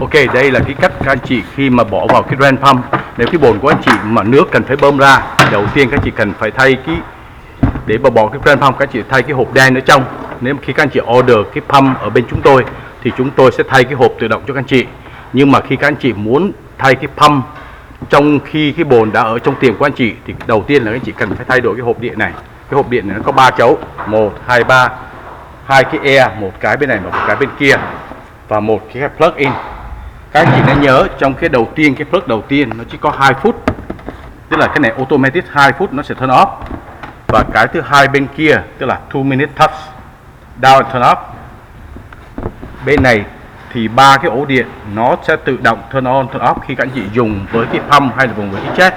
Ok, đây là cái cách các anh chị khi mà bỏ vào cái drain pump. Nếu cái bồn của anh chị mà nước cần phải bơm ra, đầu tiên các anh chị cần phải thay cái, để mà bỏ cái drain pump các anh chị thay cái hộp đen ở trong. Nếu mà khi các anh chị order cái pump ở bên chúng tôi thì chúng tôi sẽ thay cái hộp tự động cho các anh chị. Nhưng mà khi các anh chị muốn thay cái pump trong khi cái bồn đã ở trong tiền của anh chị thì đầu tiên là các anh chị cần phải thay đổi cái hộp điện này. Cái hộp điện này nó có 3 chấu, 1, 2, 3, hai cái e, một cái bên này và một cái bên kia, và một cái plug in. Các anh chị nên nhớ trong cái đầu tiên, cái plug đầu tiên nó chỉ có 2 phút, tức là cái này automatic 2 phút nó sẽ turn off, và cái thứ hai bên kia tức là 2 minute touch down and turn off. Bên này thì 3 cái ổ điện nó sẽ tự động turn on turn off khi các anh chị dùng với cái pump hay là dùng với cái jet.